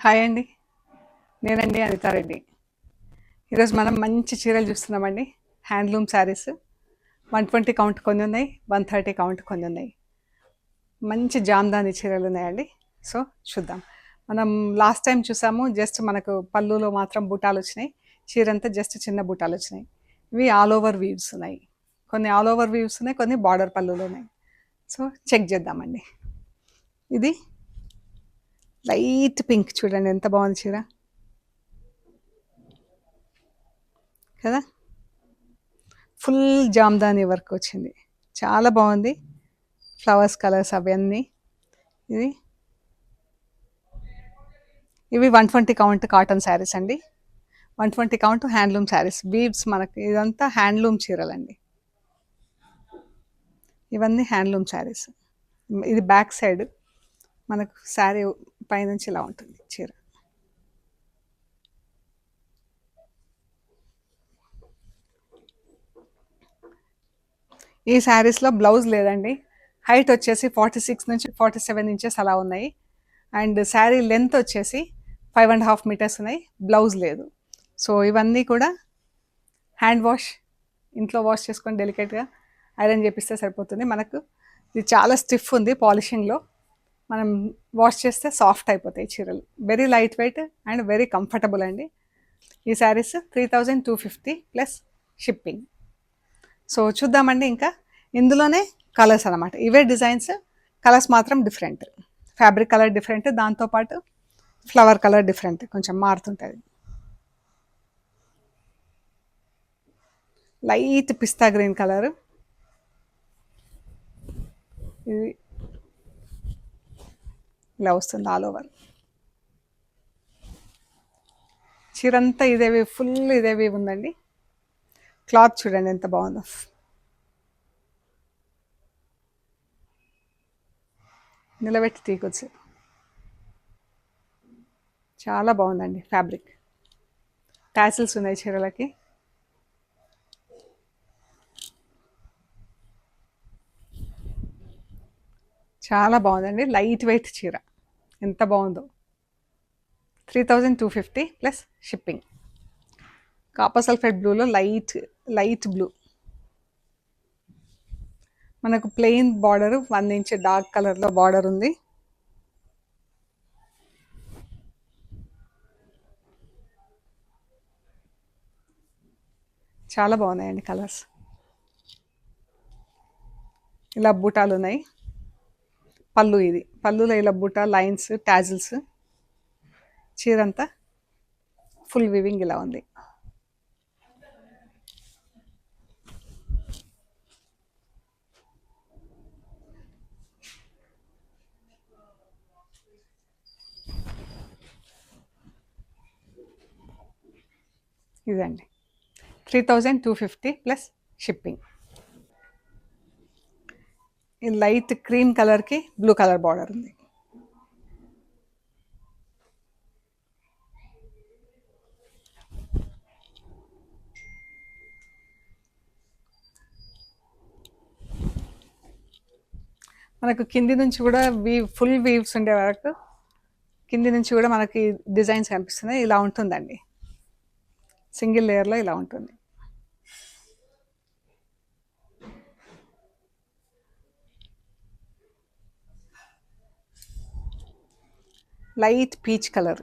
Hi అండి. నేనండి అనితారెడ్డి. ఈరోజు మనం మంచి చీరలు చూస్తున్నామండి. హ్యాండ్లూమ్ శారీస్ 120 కౌంట్ కొన్ని ఉన్నాయి, 130 కౌంట్ కొన్ని ఉన్నాయి. మంచి జామ్దాని చీరలు ఉన్నాయండి. సో చూద్దాం. మనం లాస్ట్ టైం చూసాము, జస్ట్ మనకు పళ్ళులో మాత్రం బుటాలు వచ్చినాయి, చీరంతా జస్ట్ చిన్న బుటాలు వచ్చినాయి. ఇవి ఆల్ ఓవర్ వీవ్స్ ఉన్నాయి, కొన్ని ఆల్ ఓవర్ వీవ్స్ ఉన్నాయి, కొన్ని బార్డర్ పళ్ళులు ఉన్నాయి. సో చెక్ చేద్దామండి. ఇది లైట్ పింక్, చూడండి ఎంత బాగుంది చీర కదా. ఫుల్ జామ్దాని వర్క్ వచ్చింది, చాలా బాగుంది. ఫ్లవర్స్ కలర్స్ అవన్నీ. ఇది ఇవి 120 కౌంట్ కాటన్ శారీస్ అండి. 120 కౌంట్ హ్యాండ్లూమ్ శారీస్, బీవ్స్. మనకి ఇదంతా హ్యాండ్లూమ్ చీరలండి, ఇవన్నీ హ్యాండ్లూమ్ శారీస్. ఇది బ్యాక్ సైడ్ మనకు శారీ పైనుంచి ఇలా ఉంటుంది చీర. ఈ శారీస్లో బ్లౌజ్ లేదండి. హైట్ వచ్చేసి 46 నుంచి 47 ఇంచెస్ అలా ఉన్నాయి. అండ్ శారీ లెంత్ వచ్చేసి 5.5 మీటర్స్ ఉన్నాయి. బ్లౌజ్ లేదు. సో ఇవన్నీ కూడా హ్యాండ్ వాష్, ఇంట్లో వాష్ చేసుకొని డెలికేట్గా ఐరన్ చేపిస్తే సరిపోతుంది. మనకు ఇది చాలా స్టిఫ్ ఉంది, పాలిషింగ్లో మనం వాష్ చేస్తే సాఫ్ట్ అయిపోతాయి చీరలు. Very light weight and very comfortable అండి. ఈ శారీస్ 3250 ప్లస్ షిప్పింగ్. సో చూద్దామండి. ఇంకా ఇందులోనే కలర్స్ అనమాట, ఇవే డిజైన్స్, కలర్స్ మాత్రం డిఫరెంట్. ఫ్యాబ్రిక్ కలర్ డిఫరెంట్, దాంతోపాటు ఫ్లవర్ కలర్ డిఫరెంట్, కొంచెం మారుతుంటుంది. లైట్ పిస్తా గ్రీన్ కలర్, ఇది ఇలా వస్తుంది ఆల్ ఓవర్. చీరంతా ఇదేవి, ఫుల్ ఇదేవి ఉందండి. క్లాత్ చూడండి ఎంత బాగుందో, నిలబెట్టి తీకొచ్చు, చాలా బాగుందండి ఫ్యాబ్రిక్. టాసిల్స్ ఉన్నాయి చీరలకి. చాలా బాగుందండి, లైట్ వెయిట్ చీర, ఎంత బాగుందో. 3250 ప్లస్ షిప్పింగ్. కాపర్ సల్ఫేట్ బ్లూలో లైట్ బ్లూ. మనకు ప్లెయిన్ బార్డర్, 1 ఇంచ్ డార్క్ కలర్లో బార్డర్ ఉంది. చాలా బాగున్నాయండి కలర్స్. ఇలా బూటాలు ఉన్నాయి. పళ్ళు, ఇది పళ్ళులో ఇలా బూటా లైన్స్, టాజిల్స్. చీరంతా ఫుల్ వివింగ్ ఇలా ఉంది. ఇదండి 3250 ప్లస్ షిప్పింగ్. ఈ లైట్ క్రీమ్ కలర్కి బ్లూ కలర్ బార్డర్ ఉంది. మనకు కింది నుంచి కూడా ఫుల్ వీవ్స్ ఉండే వరకు కింది నుంచి కూడా మనకి డిజైన్స్ కనిపిస్తున్నాయి. ఇలా ఉంటుందండి, సింగిల్ లేయర్లో ఇలా ఉంటుంది. లైట్ పీచ్ కలర్,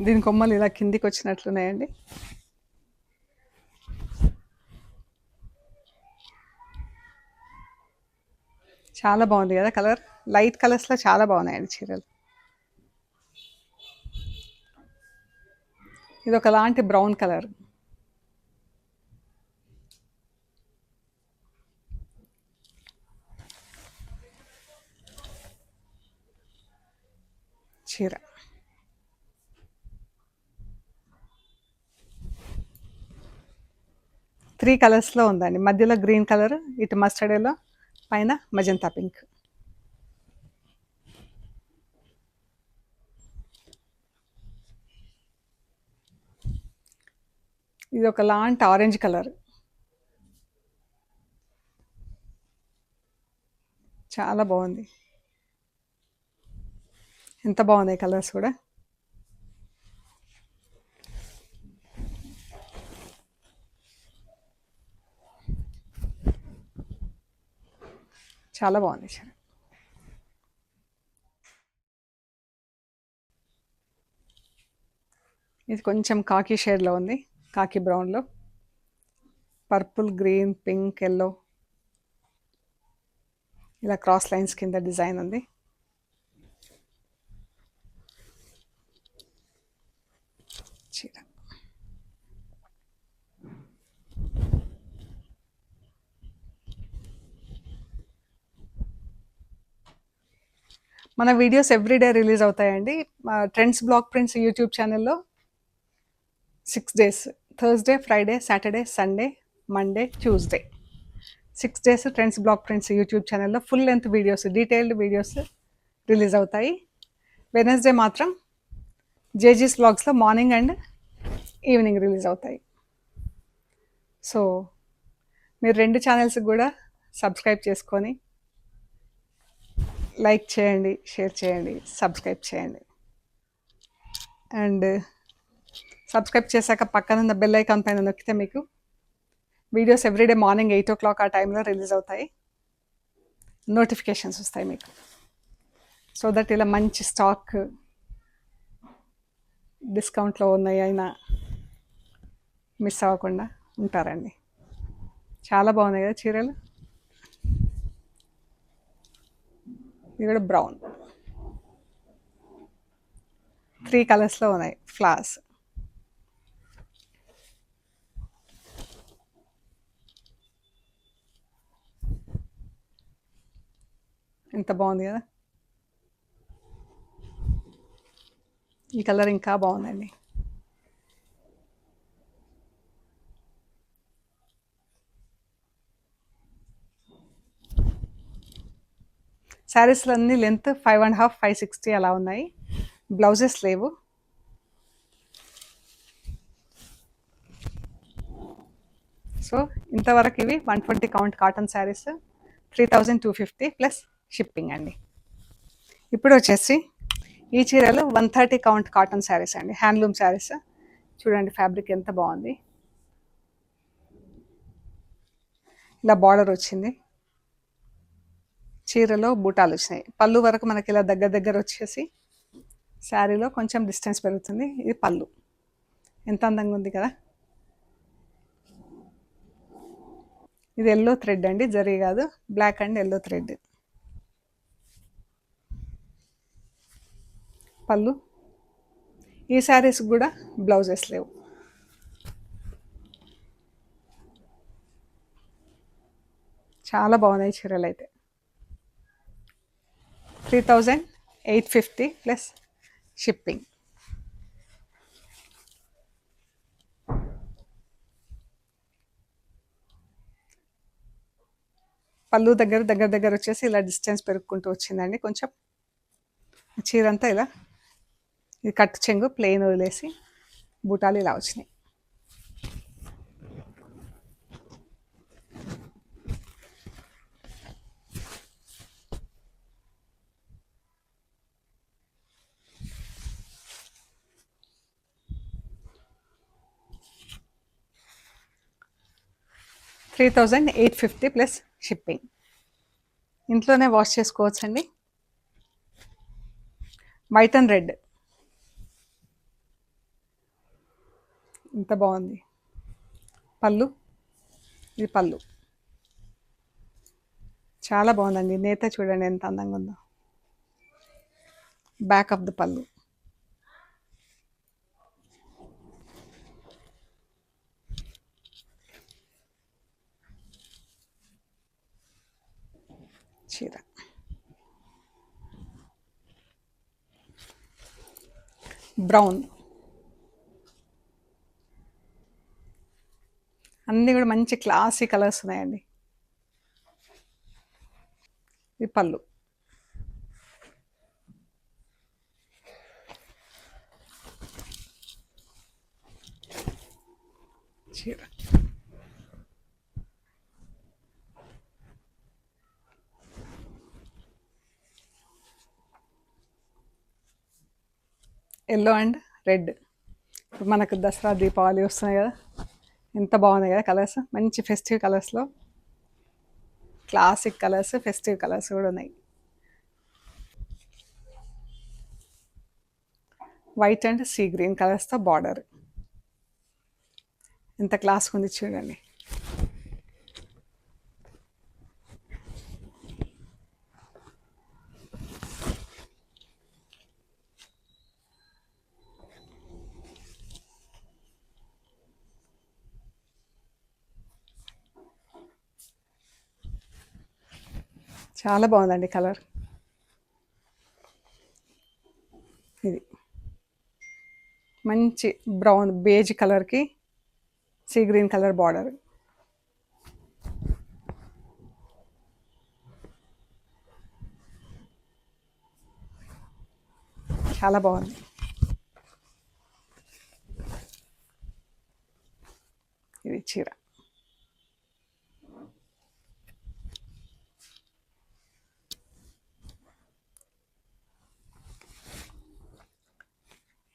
దీని కొమ్మలు ఇలా కిందికి వచ్చినట్లున్నాయండి. చాలా బాగుంది కదా కలర్. లైట్ కలర్స్లో చాలా బాగున్నాయండి చీరలు. ఇది ఒకలాంటి బ్రౌన్ కలర్. చీర 3 కలర్స్‌లో ఉందండి. మధ్యలో గ్రీన్ కలర్, ఇటు మస్టర్డ్ యెల్లో, పైన మజంతా పింక్. ఇది ఒకలాంటి ఆరెంజ్ కలర్. చాలా బాగుంది. ఎంత బాగున్నాయి కలర్స్ కూడా. చాలా బాగుంది చీర. ఇది కొంచెం కాకి షేడ్లో ఉంది, కాకి బ్రౌన్లో, పర్పుల్, గ్రీన్, పింక్, ఎల్లో, ఇలా క్రాస్ లైన్స్ కింద డిజైన్ ఉంది. చీర మన వీడియోస్ ఎవ్రీడే రిలీజ్ అవుతాయండి. ట్రెండ్స్ బ్లాక్ ప్రింట్స్ యూట్యూబ్ ఛానల్లో 6 days, Thursday, Friday, Saturday, Sunday, Monday, Tuesday, 6 days trends block prints YouTube ఛానల్లో full length videos, detailed videos release అవుతాయి. Wednesday మాత్రం జేజీస్ బ్లాగ్స్లో మార్నింగ్ అండ్ ఈవినింగ్ రిలీజ్ అవుతాయి. సో మీరు 2 ఛానల్స్కి కూడా సబ్స్క్రైబ్ చేసుకొని లైక్ చేయండి, షేర్ చేయండి, సబ్స్క్రైబ్ చేయండి. అండ్ సబ్స్క్రైబ్ చేశాక పక్కనున్న బెల్ ఐకాన్ పైన నొక్కితే మీకు వీడియోస్ ఎవ్రీడే మార్నింగ్ 8 o'clock ఆ టైంలో రిలీజ్ అవుతాయి, నోటిఫికేషన్స్ వస్తాయి మీకు. సో దట్ ఇలా మంచి స్టాక్ డిస్కౌంట్లో ఉన్నాయి అయినా మిస్ అవ్వకుండా ఉంటారండి. చాలా బాగున్నాయి కదా చీరలు. ఇది కూడా బ్రౌన్, 3 కలర్స్లో ఉన్నాయి ఫ్లవర్స్. ఎంత బాగుంది కదా. ఈ కలర్ ఇంకా బాగుందండి. శారీస్లో అన్ని లెంత్ 5.5, 560 అలా ఉన్నాయి. బ్లౌజెస్ లేవు. సో ఇంతవరకు ఇవి 120 count cotton saris, 3250 plus shipping అండి. ఇప్పుడు వచ్చేసి ఈ చీరలు 130 కౌంట్ కాటన్ శారీస్ అండి, హ్యాండ్లూమ్ శారీస్. చూడండి ఫ్యాబ్రిక్ ఎంత బాగుంది. ఇలా బార్డర్ వచ్చింది, చీరలో బూటాలు వచ్చినాయి. పళ్ళు వరకు మనకి ఇలా దగ్గర దగ్గర వచ్చేసి శారీలో కొంచెం డిస్టెన్స్ పెరుగుతుంది. ఇది పళ్ళు. ఎంత అందంగా ఉంది కదా. ఇది ఎల్లో థ్రెడ్ అండి, జరీ కాదు, బ్లాక్ అండ్ ఎల్లో థ్రెడ్. పళ్ళు. ఈ శారీస్ కూడా బ్లౌజెస్ లేవు. చాలా బాగున్నాయి చీరలు అయితే. 3850 ప్లస్ షిప్పింగ్. పళ్ళు దగ్గర దగ్గర దగ్గర వచ్చేసి ఇలా డిస్టెన్స్ పెరుగుకుంటూ వచ్చిందండి కొంచెం. చీర అంతా ఇలా, ఇది కట్ చెంగు ప్లెయిన్ వదిలేసి బూటాలు ఇలా వచ్చినాయి. $3,850 ప్లస్ షిప్పింగ్. ఇంట్లోనే వాష్ చేసుకోవచ్చండి. White and red. ఇంత బాగుంది. పళ్ళు. ఇది పళ్ళు. చాలా బాగుందండి. నేత చూడండి ఎంత అందంగా ఉందో. బ్యాక్ ఆఫ్ ద పళ్ళు. చీర బ్రౌన్. అన్నీ కూడా మంచి క్లాసీ కలర్స్ ఉన్నాయండి. ఇది పళ్ళు. చీర ఎల్లో అండ్ రెడ్. ఇప్పుడు మనకు దసరా దీపావళి వస్తున్నాయి కదా, ఎంత బాగున్నాయి కదా కలర్స్. మంచి ఫెస్టివ్ కలర్స్లో క్లాసిక్ కలర్స్, ఫెస్టివ్ కలర్స్ కూడా ఉన్నాయి. వైట్ అండ్ సీ గ్రీన్ కలర్స్తో బార్డర్. ఎంత క్లాస్గా ఉంది చూడండి. చాలా బాగుందండి కలర్. ఇది మంచి బ్రౌన్ బేజ్ కలర్కి సీ గ్రీన్ కలర్ బార్డర్. చాలా బాగుంది. ఇది చీర.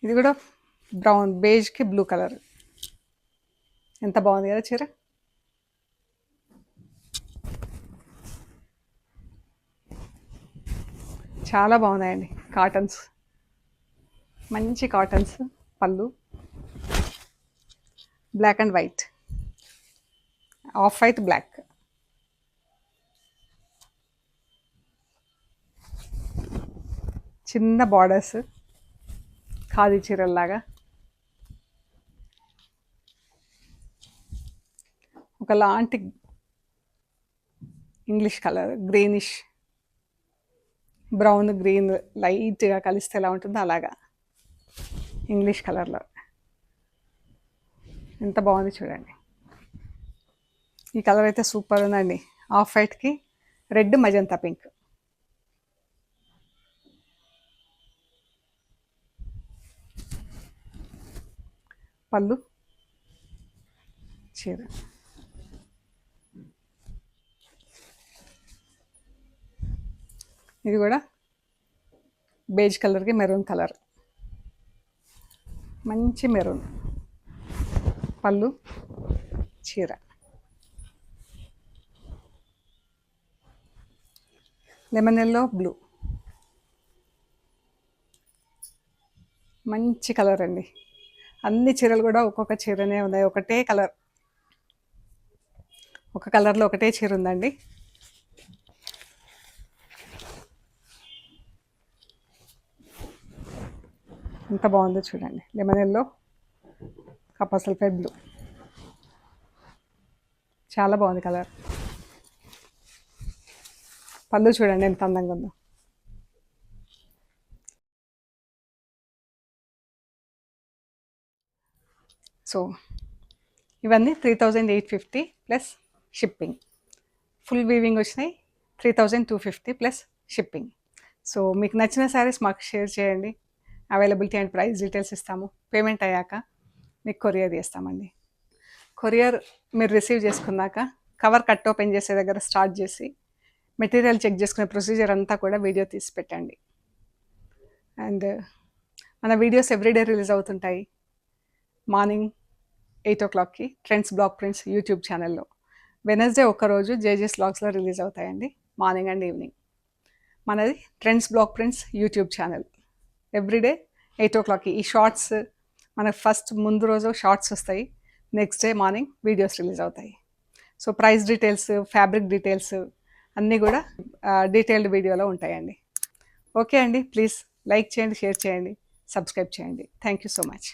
ఇది కూడా బ్రౌన్ బేజ్కి బ్లూ కలర్. ఎంత బాగుంది కదా చీర. చాలా బాగున్నాయండి కాటన్స్, మంచి కాటన్స్. పళ్ళు black and white, off white black. చిన్న బార్డర్స్ ఖాదీ చీరల్లాగా. ఒకలాంటి English colour, greenish brown green లైట్గా కలిస్తే ఎలా ఉంటుందో అలాగా ఇంగ్లీష్ కలర్లో. ఎంత బాగుంది చూడండి. ఈ కలర్ అయితే సూపర్ ఉందండి. ఆఫ్ వైట్కి రెడ్ మజంతా పింక్. పళ్ళు చీర. ఇది కూడా బేజ్ కలర్కి మెరూన్ కలర్, మంచి మెరూన్. పళ్ళు చీర. లెమన్ ఎల్లో బ్లూ, మంచి కలర్ అండి. అన్ని చీరలు కూడా ఒక్కొక్క చీరనే ఉన్నాయి, ఒకటే కలర్, ఒక కలర్లో ఒకటే చీర ఉందండి. ఎంత బాగుందో చూడండి. Lemon yellow, copper sulphide blue. చాలా బాగుంది కలర్. పళ్ళు చూడండి ఎంత అందంగా ఉందో. సో ఇవన్నీ 3850 ప్లస్ షిప్పింగ్. ఫుల్ వీవింగ్ వచ్చినాయి 3250 ప్లస్ షిప్పింగ్. సో మీకు నచ్చిన శారీస్ మాకు షేర్ చేయండి. అవైలబిలిటీ అండ్ ప్రైస్ డీటెయిల్స్ ఇస్తాము. పేమెంట్ అయ్యాక మీకు కొరియర్ చేస్తామండి. కొరియర్ మీరు రిసీవ్ చేసుకున్నాక కవర్ కట్ ఓపెన్ చేసే దగ్గర స్టార్ట్ చేసి మెటీరియల్ చెక్ చేసుకునే ప్రొసీజర్ అంతా కూడా వీడియో తీసి పెట్టండి. అండ్ మన వీడియోస్ ఎవ్రీడే రిలీజ్ అవుతుంటాయి. మార్నింగ్ 8 o'clockకి ట్రెండ్స్ బ్లాక్ ప్రింట్స్ యూట్యూబ్ ఛానల్లో. వెనస్డే ఒక్కరోజు జేజెస్ బ్లాగ్స్లో రిలీజ్ అవుతాయండి, మార్నింగ్ అండ్ ఈవినింగ్. మనది trends block prints YouTube channel. Everyday 8 o'clockకి ఈ షార్ట్స్ మనకు ఫస్ట్ ముందు రోజు షార్ట్స్ వస్తాయి, next day morning videos release అవుతాయి. So price details, fabric details అన్నీ కూడా డీటెయిల్డ్ వీడియోలో ఉంటాయండి. ఓకే అండి, ప్లీజ్ లైక్ చేయండి, షేర్ చేయండి, సబ్స్క్రైబ్ చేయండి. Thank you so much.